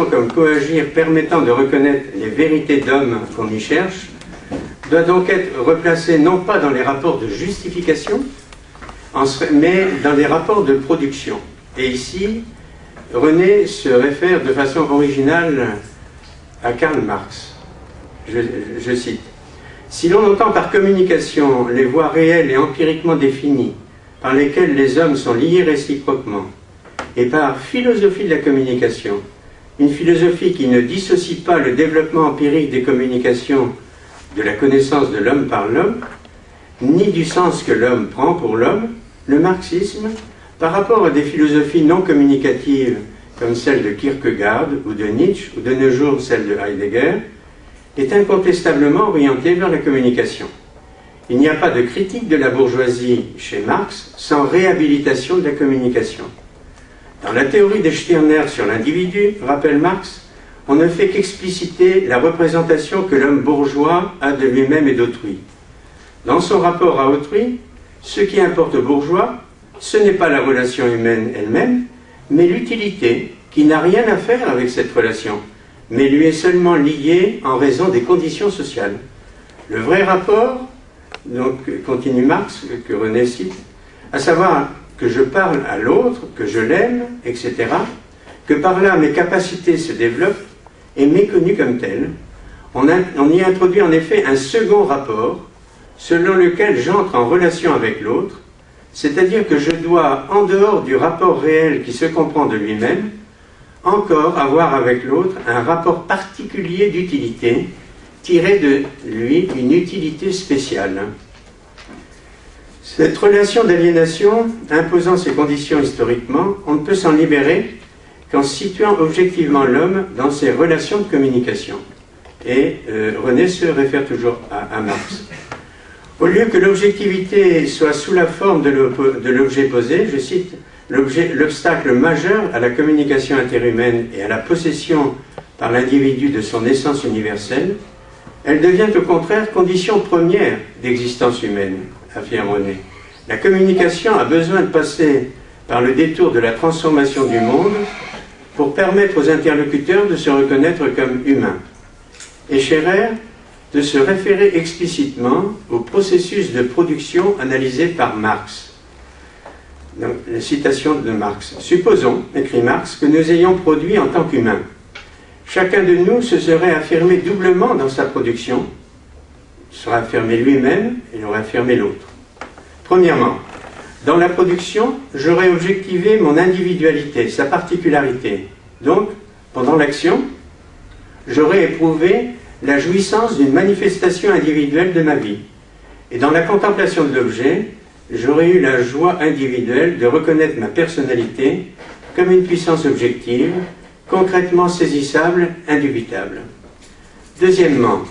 comme coagir permettant de reconnaître les vérités d'hommes qu'on y cherche doit donc être replacée non pas dans les rapports de justification, mais dans les rapports de production. Et ici, René se réfère de façon originale à Karl Marx. Je cite. « Si l'on entend par communication les voies réelles et empiriquement définies par lesquelles les hommes sont liés réciproquement, et par philosophie de la communication, une philosophie qui ne dissocie pas le développement empirique des communications de la connaissance de l'homme par l'homme, ni du sens que l'homme prend pour l'homme, le marxisme, par rapport à des philosophies non communicatives comme celle de Kierkegaard ou de Nietzsche, ou de nos jours celle de Heidegger, est incontestablement orienté vers la communication. Il n'y a pas de critique de la bourgeoisie chez Marx sans réhabilitation de la communication. Dans la théorie de Stirner sur l'individu, rappelle Marx, on ne fait qu'expliciter la représentation que l'homme bourgeois a de lui-même et d'autrui. Dans son rapport à autrui, ce qui importe au bourgeois, ce n'est pas la relation humaine elle-même, mais l'utilité qui n'a rien à faire avec cette relation, mais lui est seulement liée en raison des conditions sociales. Le vrai rapport, donc continue Marx, que René cite, à savoir que je parle à l'autre, que je l'aime, etc., que par là mes capacités se développent, est méconnu comme tel. On y introduit en effet un second rapport, selon lequel j'entre en relation avec l'autre, c'est-à-dire que je dois, en dehors du rapport réel qui se comprend de lui-même, encore avoir avec l'autre un rapport particulier d'utilité, tiré de lui une utilité spéciale. Cette relation d'aliénation, imposant ses conditions historiquement, on ne peut s'en libérer qu'en situant objectivement l'homme dans ses relations de communication. Et René se réfère toujours à Marx. Au lieu que l'objectivité soit sous la forme de l'objet posé, je cite, l'obstacle majeur à la communication interhumaine et à la possession par l'individu de son essence universelle, elle devient au contraire condition première d'existence humaine, affirme René. La communication a besoin de passer par le détour de la transformation du monde pour permettre aux interlocuteurs de se reconnaître comme humains. Et Scherer de se référer explicitement au processus de production analysé par Marx. Donc, la citation de Marx. « Supposons, écrit Marx, que nous ayons produit en tant qu'humains. Chacun de nous se serait affirmé doublement dans sa production, serait affirmé lui-même et aurait affirmé l'autre. Premièrement, dans la production, j'aurais objectivé mon individualité, sa particularité. Donc, pendant l'action, j'aurais éprouvé la jouissance d'une manifestation individuelle de ma vie. Et dans la contemplation de l'objet, j'aurais eu la joie individuelle de reconnaître ma personnalité comme une puissance objective, concrètement saisissable, indubitable. Deuxièmement,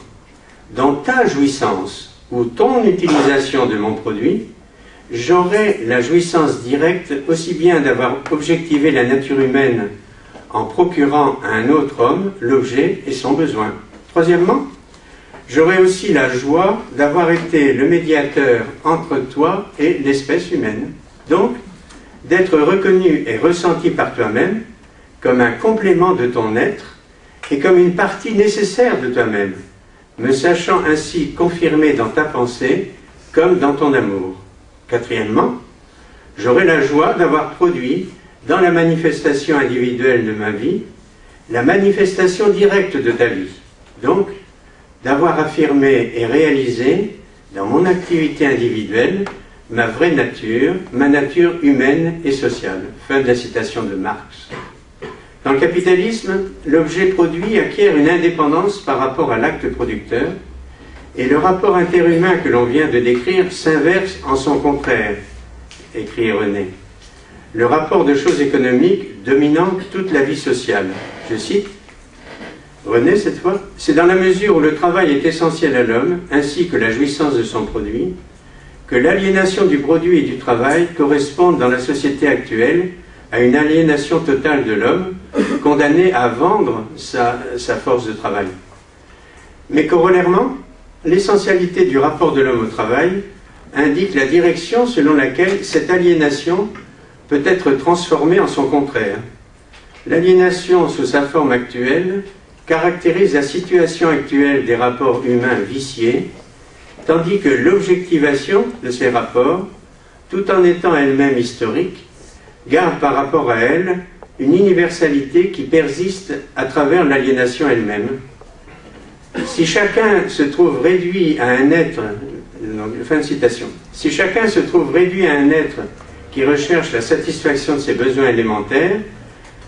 dans ta jouissance ou ton utilisation de mon produit, j'aurais la jouissance directe aussi bien d'avoir objectivé la nature humaine en procurant à un autre homme l'objet et son besoin. Troisièmement, j'aurais aussi la joie d'avoir été le médiateur entre toi et l'espèce humaine. Donc, d'être reconnu et ressenti par toi-même comme un complément de ton être et comme une partie nécessaire de toi-même, me sachant ainsi confirmé dans ta pensée comme dans ton amour. Quatrièmement, j'aurai la joie d'avoir produit, dans la manifestation individuelle de ma vie, la manifestation directe de ta vie. Donc, d'avoir affirmé et réalisé, dans mon activité individuelle, ma vraie nature, ma nature humaine et sociale. Fin de la citation de Marx. Dans le capitalisme, l'objet produit acquiert une indépendance par rapport à l'acte producteur, et le rapport interhumain que l'on vient de décrire s'inverse en son contraire, écrit René. Le rapport de choses économiques dominant toute la vie sociale. Je cite René cette fois, « C'est dans la mesure où le travail est essentiel à l'homme, ainsi que la jouissance de son produit, que l'aliénation du produit et du travail correspondent dans la société actuelle à une aliénation totale de l'homme, condamné à vendre sa force de travail. Mais corollairement, l'essentialité du rapport de l'homme au travail indique la direction selon laquelle cette aliénation peut être transformée en son contraire. L'aliénation sous sa forme actuelle caractérise la situation actuelle des rapports humains viciés, tandis que l'objectivation de ces rapports, tout en étant elle-même historique, garde par rapport à elle une universalité qui persiste à travers l'aliénation elle-même. Si chacun se trouve réduit à un être, fin de citation, si chacun se trouve réduit à un être qui recherche la satisfaction de ses besoins élémentaires,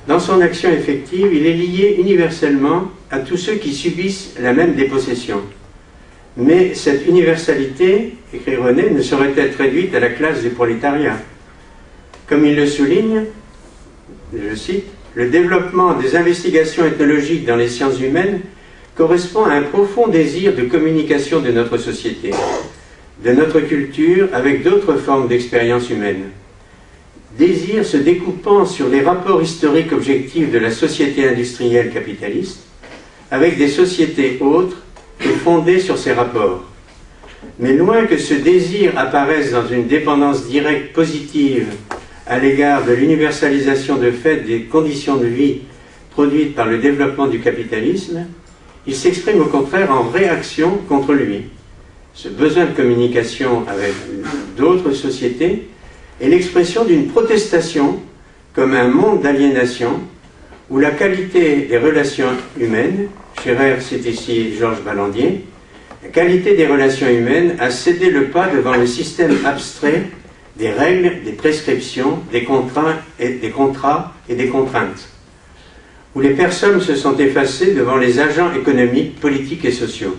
dans son action effective, il est lié universellement à tous ceux qui subissent la même dépossession. Mais cette universalité, écrit René, ne saurait être réduite à la classe du prolétariat. Comme il le souligne, je cite, « Le développement des investigations ethnologiques dans les sciences humaines correspond à un profond désir de communication de notre société, de notre culture avec d'autres formes d'expérience humaine. Désir se découpant sur les rapports historiques objectifs de la société industrielle capitaliste, avec des sociétés autres et fondées sur ces rapports. Mais loin que ce désir apparaisse dans une dépendance directe positive à l'égard de l'universalisation de fait des conditions de vie produites par le développement du capitalisme, il s'exprime au contraire en réaction contre lui. Ce besoin de communication avec d'autres sociétés est l'expression d'une protestation comme un monde d'aliénation où la qualité des relations humaines, Scherrer cite ici Georges Ballandier, la qualité des relations humaines a cédé le pas devant le système abstrait des règles, des prescriptions, des contrats et des contraintes, où les personnes se sont effacées devant les agents économiques, politiques et sociaux.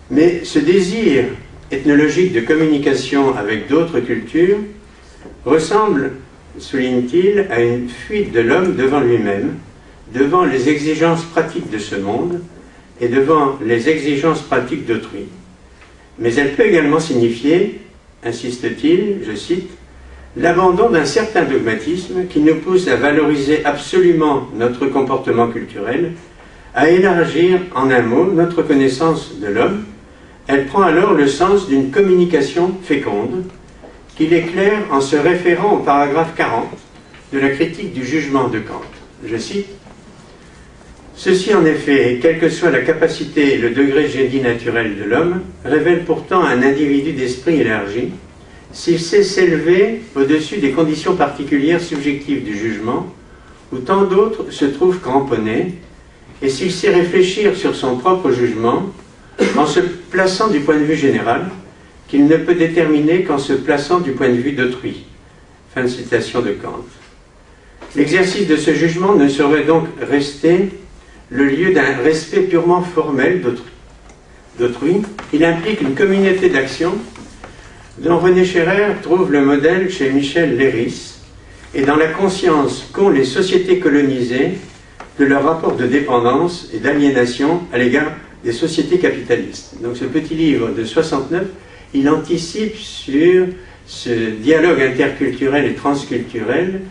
Mais ce désir ethnologique de communication avec d'autres cultures ressemble, souligne-t-il, à une fuite de l'homme devant lui-même, devant les exigences pratiques de ce monde et devant les exigences pratiques d'autrui. Mais elle peut également signifier, insiste-t-il, je cite, l'abandon d'un certain dogmatisme qui nous pousse à valoriser absolument notre comportement culturel, à élargir, en un mot, notre connaissance de l'homme. Elle prend alors le sens d'une communication féconde, qu'il éclaire en se référant au paragraphe 40 de la critique du jugement de Kant. Je cite, « Ceci en effet, quelle que soit la capacité et le degré de génie naturel de l'homme, révèle pourtant un individu d'esprit élargi, s'il sait s'élever au-dessus des conditions particulières subjectives du jugement, où tant d'autres se trouvent cramponnés, et s'il sait réfléchir sur son propre jugement, en se plaçant du point de vue général, qu'il ne peut déterminer qu'en se plaçant du point de vue d'autrui. » Fin de citation de Kant. L'exercice de ce jugement ne saurait donc rester le lieu d'un respect purement formel d'autrui. Il implique une communauté d'action dont René Scherrer trouve le modèle chez Michel Leiris et dans la conscience qu'ont les sociétés colonisées de leur rapport de dépendance et d'aliénation à l'égard des sociétés capitalistes. Donc ce petit livre de 69, il anticipe sur ce dialogue interculturel et transculturel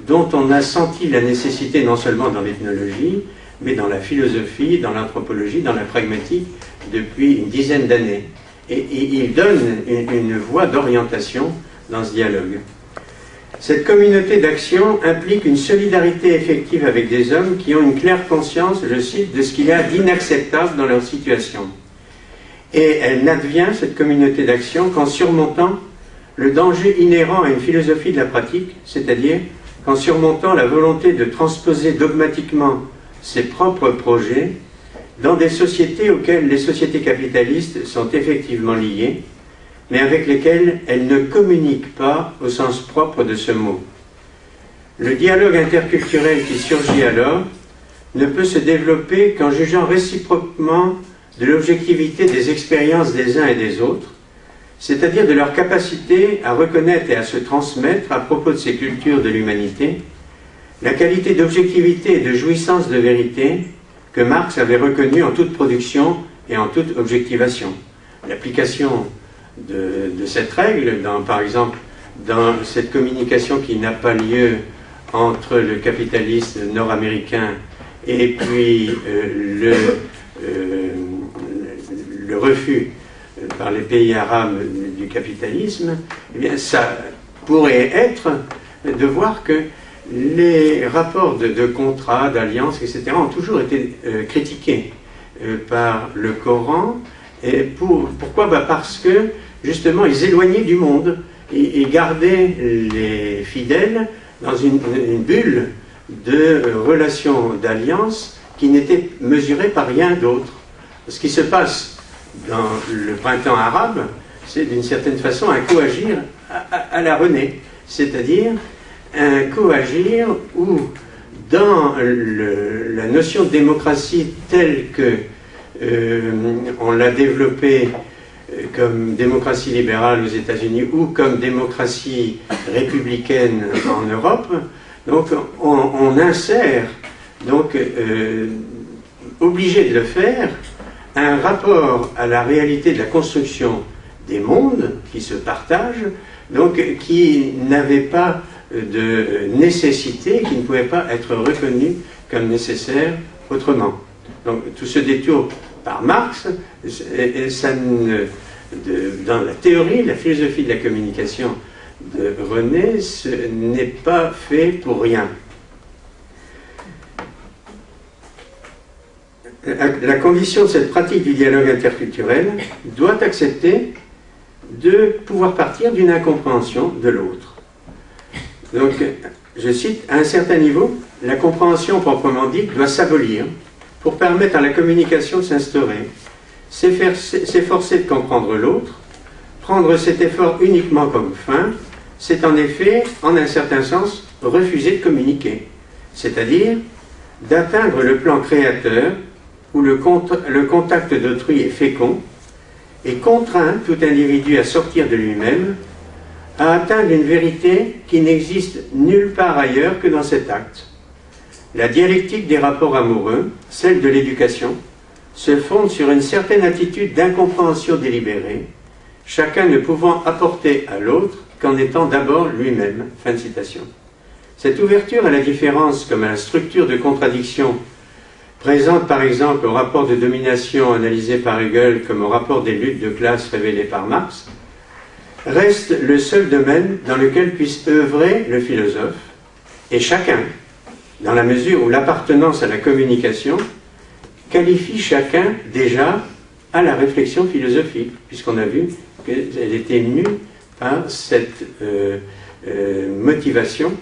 dont on a senti la nécessité non seulement dans l'ethnologie, mais dans la philosophie, dans l'anthropologie, dans la pragmatique, depuis une dizaine d'années. Et il donne une voie d'orientation dans ce dialogue. Cette communauté d'action implique une solidarité effective avec des hommes qui ont une claire conscience, je cite, de ce qu'il y a d'inacceptable dans leur situation. Et elle n'advient, cette communauté d'action, qu'en surmontant le danger inhérent à une philosophie de la pratique, c'est-à-dire qu'en surmontant la volonté de transposer dogmatiquement ses propres projets dans des sociétés auxquelles les sociétés capitalistes sont effectivement liées, mais avec lesquelles elles ne communiquent pas au sens propre de ce mot. Le dialogue interculturel qui surgit alors ne peut se développer qu'en jugeant réciproquement de l'objectivité des expériences des uns et des autres, c'est-à-dire de leur capacité à reconnaître et à se transmettre à propos de ces cultures de l'humanité la qualité d'objectivité et de jouissance de vérité que Marx avait reconnue en toute production et en toute objectivation. L'application de cette règle, par exemple, dans cette communication qui n'a pas lieu entre le capitaliste nord-américain et puis le refus par les pays arabes du capitalisme, eh bien, ça pourrait être de voir que les rapports de contrat, d'alliance, etc. ont toujours été critiqués par le Coran. Et pourquoi? Parce que, justement, ils éloignaient du monde. Ils gardaient les fidèles dans une bulle de relations d'alliance qui n'était mesurée par rien d'autre. Ce qui se passe dans le printemps arabe, c'est d'une certaine façon un coagir à la René, c'est-à-dire un coagir où, dans la notion de démocratie telle que on l'a développée comme démocratie libérale aux États-Unis ou comme démocratie républicaine en Europe, donc on insère, donc obligé de le faire, un rapport à la réalité de la construction des mondes qui se partagent, donc qui n'avait pas de nécessité, qui ne pouvait pas être reconnu comme nécessaire autrement. Donc tout ce détour par Marx, dans la théorie, la philosophie de la communication de René, ce n'est pas fait pour rien. La condition de cette pratique du dialogue interculturel doit accepter de pouvoir partir d'une incompréhension de l'autre. Donc, je cite, à un certain niveau, la compréhension proprement dite doit s'abolir pour permettre à la communication de s'instaurer, s'efforcer de comprendre l'autre, prendre cet effort uniquement comme fin, c'est en effet, en un certain sens, refuser de communiquer, c'est-à-dire d'atteindre le plan créateur où le contact d'autrui est fécond et contraint tout individu à sortir de lui-même, à atteindre une vérité qui n'existe nulle part ailleurs que dans cet acte. La dialectique des rapports amoureux, celle de l'éducation, se fonde sur une certaine attitude d'incompréhension délibérée, chacun ne pouvant apporter à l'autre qu'en étant d'abord lui-même. Fin de citation. Cette ouverture à la différence comme à la structure de contradiction présente par exemple au rapport de domination analysé par Hegel comme au rapport des luttes de classe révélé par Marx, reste le seul domaine dans lequel puisse œuvrer le philosophe, et chacun, dans la mesure où l'appartenance à la communication qualifie chacun déjà à la réflexion philosophique, puisqu'on a vu qu'elle était mue par cette motivation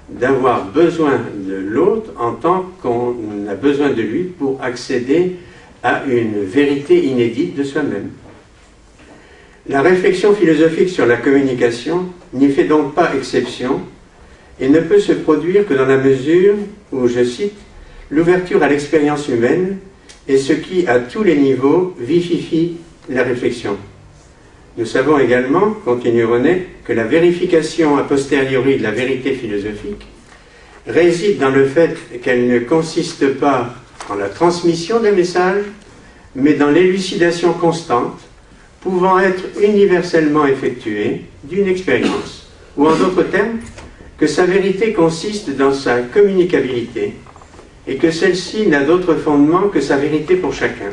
d'avoir besoin de l'autre en tant qu'on a besoin de lui pour accéder à une vérité inédite de soi-même. La réflexion philosophique sur la communication n'y fait donc pas exception et ne peut se produire que dans la mesure où, je cite, l'ouverture à l'expérience humaine est ce qui, à tous les niveaux, vivifie la réflexion. Nous savons également, continue René, que la vérification a posteriori de la vérité philosophique réside dans le fait qu'elle ne consiste pas en la transmission d'un message, mais dans l'élucidation constante, pouvant être universellement effectuée d'une expérience, ou en d'autres termes, que sa vérité consiste dans sa communicabilité, et que celle-ci n'a d'autre fondement que sa vérité pour chacun.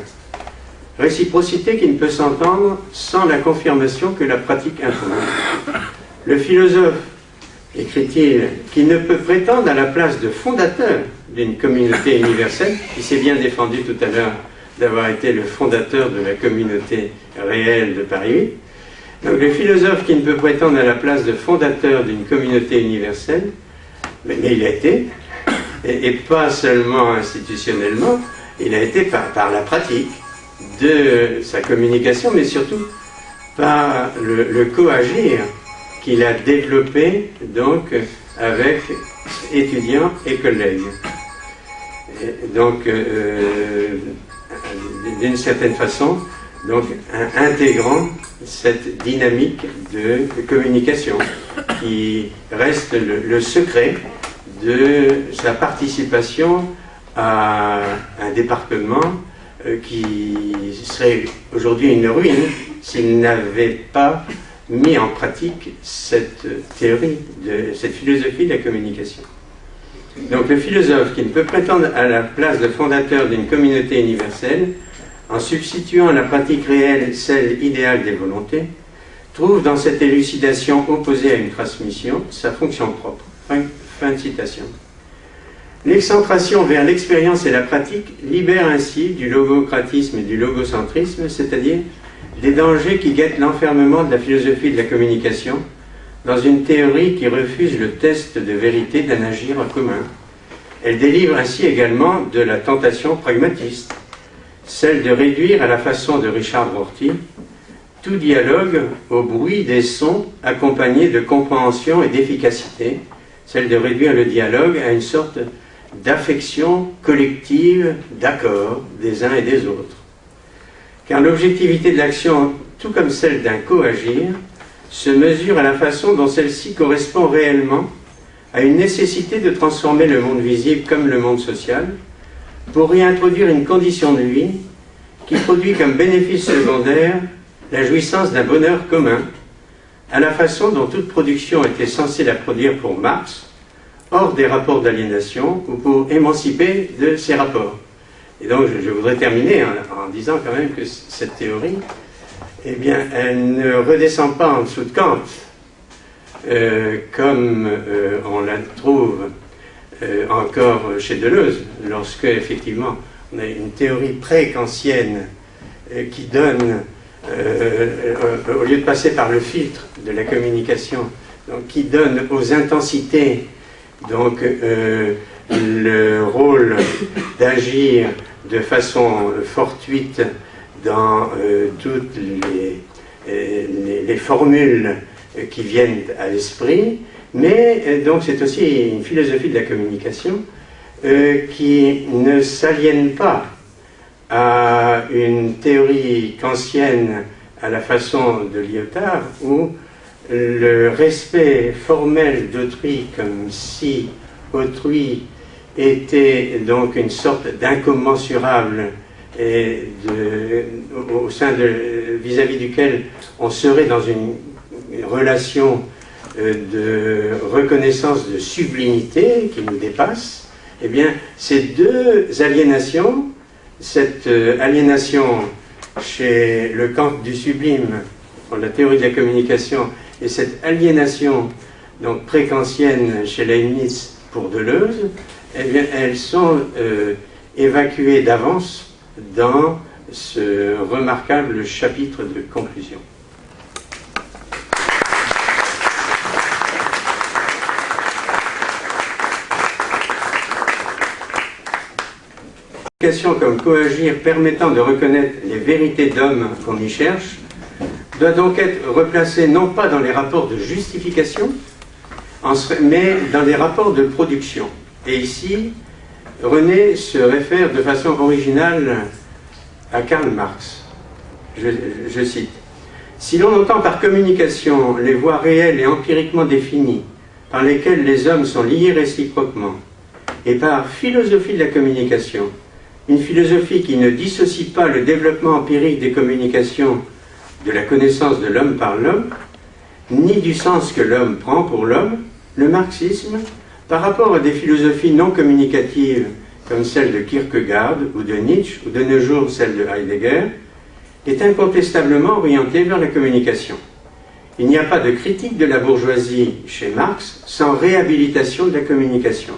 Réciprocité qui ne peut s'entendre sans la confirmation que la pratique impose. Le philosophe, écrit-il, qui ne peut prétendre à la place de fondateur d'une communauté universelle, qui s'est bien défendu tout à l'heure d'avoir été le fondateur de la communauté réelle de Paris. Donc le philosophe qui ne peut prétendre à la place de fondateur d'une communauté universelle, mais il a été, et pas seulement institutionnellement, il a été par la pratique de sa communication, mais surtout par le coagir qu'il a développé donc avec étudiants et collègues. Et donc, d'une certaine façon, donc intégrant cette dynamique de communication qui reste le secret de sa participation à un département qui serait aujourd'hui une ruine s'il n'avait pas mis en pratique cette théorie, cette philosophie de la communication. Donc le philosophe qui ne peut prétendre à la place de fondateur d'une communauté universelle, en substituant à la pratique réelle celle idéale des volontés, trouve dans cette élucidation opposée à une transmission sa fonction propre. Fin de citation. L'excentration vers l'expérience et la pratique libère ainsi du logocratisme et du logocentrisme, c'est-à-dire des dangers qui guettent l'enfermement de la philosophie de la communication dans une théorie qui refuse le test de vérité d'un agir en commun. Elle délivre ainsi également de la tentation pragmatiste, celle de réduire à la façon de Richard Rorty tout dialogue au bruit des sons accompagnés de compréhension et d'efficacité, celle de réduire le dialogue à une sorte d'affection collective d'accord des uns et des autres. Car l'objectivité de l'action, tout comme celle d'un coagir, se mesure à la façon dont celle-ci correspond réellement à une nécessité de transformer le monde visible comme le monde social pour y introduire une condition de vie qui produit comme bénéfice secondaire la jouissance d'un bonheur commun, à la façon dont toute production était censée la produire pour Marx, hors des rapports d'aliénation ou pour émanciper de ces rapports. Et donc je voudrais terminer en disant quand même que cette théorie, eh bien, elle ne redescend pas en dessous de Kant, comme on la trouve encore chez Deleuze, lorsque effectivement on a une théorie pré-kantienne qui donne, au lieu de passer par le filtre de la communication, donc, qui donne aux intensités donc, le rôle d'agir de façon fortuite dans toutes les formules qui viennent à l'esprit, mais donc c'est aussi une philosophie de la communication qui ne s'aliène pas à une théorie kantienne à la façon de Lyotard, où le respect formel d'autrui comme si autrui était donc une sorte d'incommensurable et au sein de vis-à-vis duquel on serait dans une relation de reconnaissance de sublimité qui nous dépasse. Eh bien, ces deux aliénations, cette aliénation chez le Kant du sublime, pour la théorie de la communication, et cette aliénation donc pré-kantienne chez Leibniz pour Deleuze, eh bien, elles sont évacuées d'avance dans ce remarquable chapitre de conclusion. Comme coagir permettant de reconnaître les vérités d'homme qu'on y cherche doit donc être replacée non pas dans les rapports de justification, mais dans les rapports de production. Et ici, René se réfère de façon originale à Karl Marx. Je cite: « Si l'on entend par communication les voies réelles et empiriquement définies par lesquelles les hommes sont liés réciproquement, et par philosophie de la communication, une philosophie qui ne dissocie pas le développement empirique des communications de la connaissance de l'homme par l'homme, ni du sens que l'homme prend pour l'homme, le marxisme, par rapport à des philosophies non communicatives comme celle de Kierkegaard ou de Nietzsche, ou de nos jours celle de Heidegger, est incontestablement orienté vers la communication. Il n'y a pas de critique de la bourgeoisie chez Marx sans réhabilitation de la communication.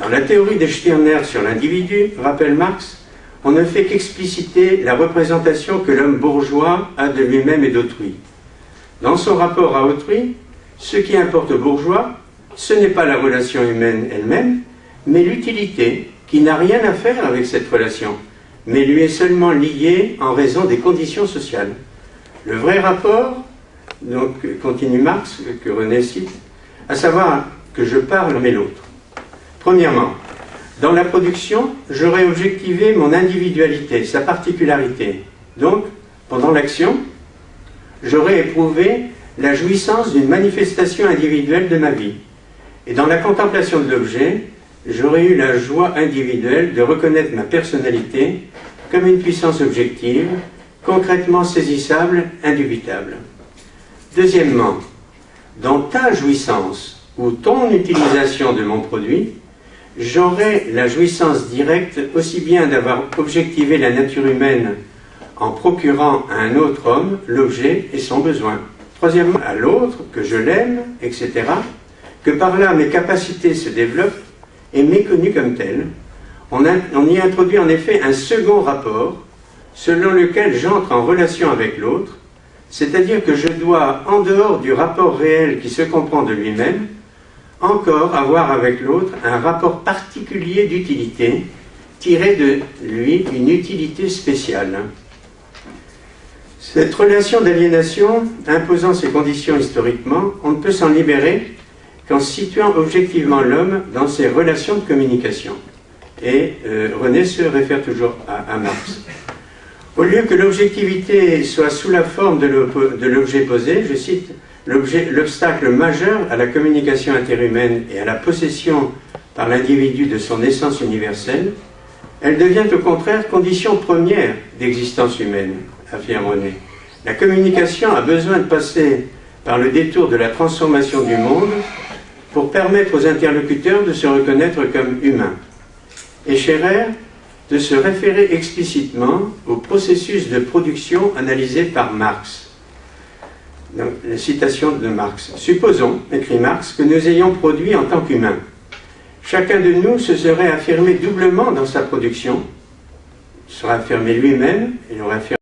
Dans la théorie de Stirner sur l'individu, rappelle Marx, on ne fait qu'expliciter la représentation que l'homme bourgeois a de lui-même et d'autrui. Dans son rapport à autrui, ce qui importe au bourgeois, ce n'est pas la relation humaine elle-même, mais l'utilité qui n'a rien à faire avec cette relation, mais lui est seulement liée en raison des conditions sociales. Le vrai rapport, donc continue Marx, que René cite, à savoir que je parle mais l'autre. Premièrement, dans la production, j'aurais objectivé mon individualité, sa particularité. Donc, pendant l'action, j'aurais éprouvé la jouissance d'une manifestation individuelle de ma vie. Et dans la contemplation de l'objet, j'aurais eu la joie individuelle de reconnaître ma personnalité comme une puissance objective, concrètement saisissable, indubitable. Deuxièmement, dans ta jouissance ou ton utilisation de mon produit, j'aurai la jouissance directe aussi bien d'avoir objectivé la nature humaine en procurant à un autre homme l'objet et son besoin. Troisièmement, à l'autre, que je l'aime, etc., que par là mes capacités se développent est méconnu comme tel. On y introduit en effet un second rapport selon lequel j'entre en relation avec l'autre, c'est-à-dire que je dois, en dehors du rapport réel qui se comprend de lui-même, encore avoir avec l'autre un rapport particulier d'utilité, tiré de lui une utilité spéciale. Cette relation d'aliénation, imposant ses conditions historiquement, on ne peut s'en libérer qu'en situant objectivement l'homme dans ses relations de communication. Et René se réfère toujours à Marx. Au lieu que l'objectivité soit sous la forme de l'objet posé, je cite, l'obstacle majeur à la communication interhumaine et à la possession par l'individu de son essence universelle, elle devient au contraire condition première d'existence humaine, affirme René. La communication a besoin de passer par le détour de la transformation du monde pour permettre aux interlocuteurs de se reconnaître comme humains. Et Scherrer de se référer explicitement au processus de production analysé par Marx. Donc, la citation de Marx. Supposons, écrit Marx, que nous ayons produit en tant qu'humains. Chacun de nous se serait affirmé doublement dans sa production, serait affirmé lui-même et aurait affirmé